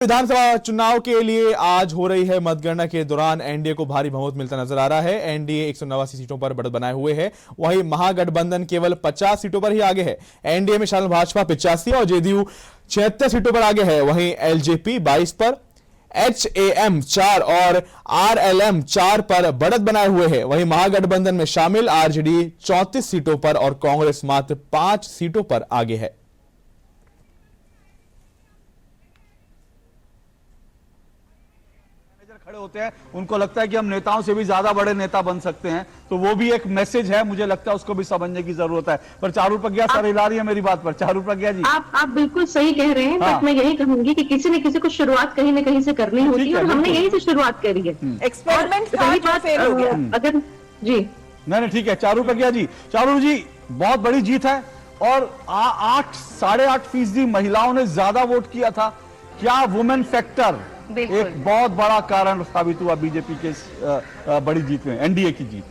विधानसभा चुनाव के लिए आज हो रही है मतगणना के दौरान एनडीए को भारी बहुमत मिलता नजर आ रहा है। एनडीए 189 सीटों पर बढ़त बनाए हुए है, वहीं महागठबंधन केवल 50 सीटों पर ही आगे है। एनडीए में शामिल भाजपा 85 और जेडीयू 76 सीटों पर आगे है, वहीं एलजेपी 22 पर, एचएएम 4 और आरएलएम 4 पर बढ़त बनाए हुए है। वहीं महागठबंधन में शामिल आरजेडी 34 सीटों पर और कांग्रेस मात्र 5 सीटों पर आगे है। खड़े होते हैं, उनको लगता है कि हम नेताओं से भी ज्यादा बड़े नेता बन सकते हैं, तो वो भी एक मैसेज है, मुझे लगता है उसको भी समझने की जरूरत है। पर चारू प्रज्ञा सर हिला रही है मेरी बात पर। चारू प्रज्ञा जी, आप बिल्कुल सही कह रहे हैं। हाँ। बट मैं यही कहूंगी कि किसी न किसी को शुरुआत कहीं न कहीं से करनी होती है और हमने यहीं से शुरुआत करी है। एक्सपेरिमेंट था जो फेल हो गया। अगर जी नहीं ठीक है। चारू प्रज्ञा जी, चारू जी, बहुत बड़ी जीत है और 8.5% महिलाओं ने ज्यादा वोट किया था। क्या वुमेन फैक्टर एक बहुत बड़ा कारण साबित हुआ बीजेपी के बड़ी जीत में, एनडीए की जीत?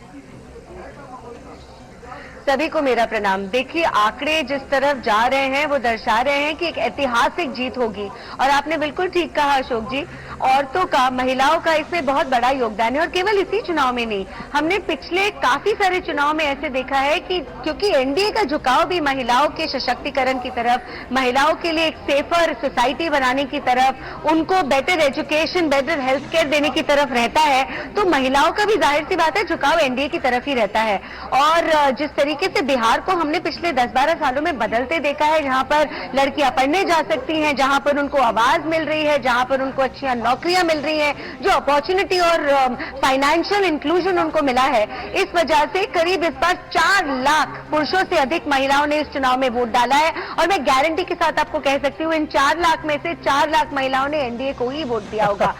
सभी को मेरा प्रणाम। देखिए, आंकड़े जिस तरफ जा रहे हैं वो दर्शा रहे हैं कि एक ऐतिहासिक जीत होगी। और आपने बिल्कुल ठीक कहा अशोक जी, औरतों का, महिलाओं का इसमें बहुत बड़ा योगदान है। और केवल इसी चुनाव में नहीं, हमने पिछले काफी सारे चुनाव में ऐसे देखा है कि क्योंकि एनडीए का झुकाव भी महिलाओं के सशक्तिकरण की तरफ, महिलाओं के लिए एक सेफर सोसाइटी बनाने की तरफ, उनको better education, better health care देने की तरफ रहता है, तो महिलाओं का भी जाहिर सी बात है झुकाव एनडीए की तरफ ही रहता है। और जिस तरीके से बिहार को हमने पिछले 10-12 सालों में बदलते देखा है, जहां पर लड़कियां पढ़ने जा सकती हैं, जहां पर उनको आवाज मिल रही है, जहां पर उनको अच्छी नौकरियां मिल रही हैं, जो अपॉर्चुनिटी और फाइनेंशियल इंक्लूजन उनको मिला है, इस वजह से करीब इस बार 4 लाख पुरुषों से अधिक महिलाओं ने इस चुनाव में वोट डाला है। और मैं गारंटी के साथ आपको कह सकती हूँ, इन 4 लाख में से 4 लाख महिलाओं ने एनडीए को ही वोट दिया होगा।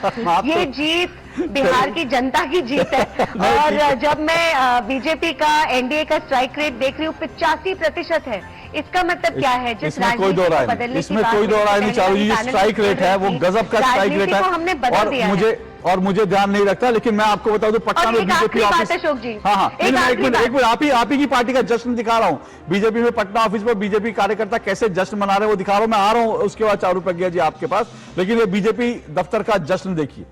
ये जीत बिहार की जनता की जीत है। और जब मैं बीजेपी का, एनडीए का स्ट्राइक रेट देख रही हूँ 85% है, इसका मतलब क्या है? जिस इसमें कोई दो राय नहीं, इसमें कोई दो राय नहीं। चारू जी, स्ट्राइक रेट है वो गजब का स्ट्राइक रेट है। हमने बदल दिया है। मुझे ध्यान नहीं रखता, लेकिन मैं आपको बता दूं, पटना में बीजेपी ऑफिस, हाँ, एक मिनट, आप ही की पार्टी का जश्न दिखा रहा हूँ। बीजेपी में पटना ऑफिस पर बीजेपी कार्यकर्ता कैसे जश्न मना रहे हैं वो दिखा रहा हूँ। मैं आ रहा हूँ उसके बाद चारू प्रज्ञा जी आपके पास, लेकिन ये बीजेपी दफ्तर का जश्न देखिए।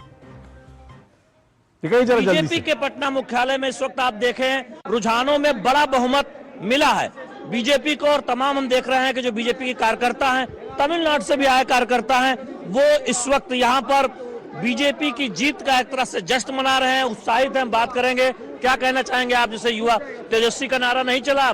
बीजेपी के पटना मुख्यालय में इस वक्त आप देखें, रुझानों में बड़ा बहुमत मिला है बीजेपी को। और तमाम हम देख रहे हैं कि जो बीजेपी के कार्यकर्ता हैं, तमिलनाडु से भी आए कार्यकर्ता हैं, वो इस वक्त यहाँ पर बीजेपी की जीत का एक तरह से जश्न मना रहे हैं, उत्साहित हैं। बात करेंगे, क्या कहना चाहेंगे आप? जैसे युवा तेजस्वी का नारा नहीं चला,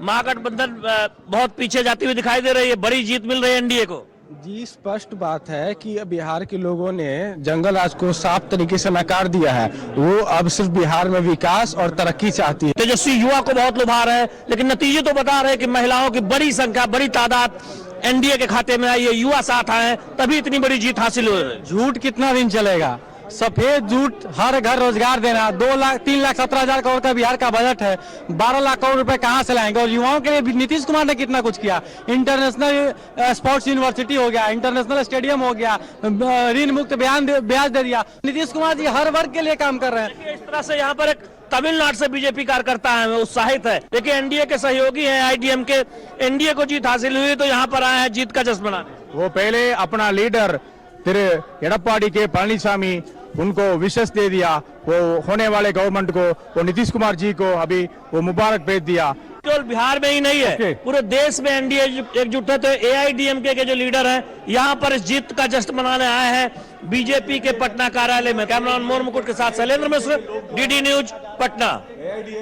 महागठबंधन बहुत पीछे जाती हुई दिखाई दे रही है, बड़ी जीत मिल रही है एनडीए को। जी, स्पष्ट बात है कि बिहार के लोगों ने जंगल राज को साफ तरीके से नकार दिया है। वो अब सिर्फ बिहार में विकास और तरक्की चाहती है। तेजस्वी युवा को बहुत लुभा रहे हैं, लेकिन नतीजे तो बता रहे हैं कि महिलाओं की बड़ी संख्या, बड़ी तादाद एनडीए के खाते में आई है, युवा साथ आए हैं, तभी इतनी बड़ी जीत हासिल हो रही है। झूठ कितना दिन चलेगा? सफेद झूठ, हर घर रोजगार देना, 3,17,000 करोड़ का बिहार का बजट है, 12 लाख करोड़ रुपए कहां से लाएंगे? और युवाओं के लिए नीतीश कुमार ने कितना कुछ किया। इंटरनेशनल स्पोर्ट्स यूनिवर्सिटी हो गया, इंटरनेशनल स्टेडियम हो गया, ऋण मुक्त ब्याज दे दिया। नीतीश कुमार जी हर वर्ग के लिए काम कर रहे हैं। इस तरह से यहाँ पर एक तमिलनाडु से बीजेपी कार्यकर्ता है, उत्साहित है। देखिए, एनडीए के सहयोगी हैं आईडीएम के, एनडीए को जीत हासिल हुई तो यहाँ पर आए हैं जीत का जश्न मनाने। वो पहले अपना लीडर तिरु एडप्पाडी के पळनिसामी, उनको विशेष दे दिया, वो होने वाले गवर्नमेंट को, वो नीतीश कुमार जी को अभी वो मुबारक भेज दिया। केवल बिहार में ही नहीं है, पूरे देश में एनडीए एकजुट है। तो एआईडीएमके के जो लीडर हैं यहाँ पर इस जीत का जश्न मनाने आए हैं बीजेपी के पटना कार्यालय में। कैमरामैन मोर मुकुट के साथ शैलेंद्र मिश्र, डीडी न्यूज, पटना।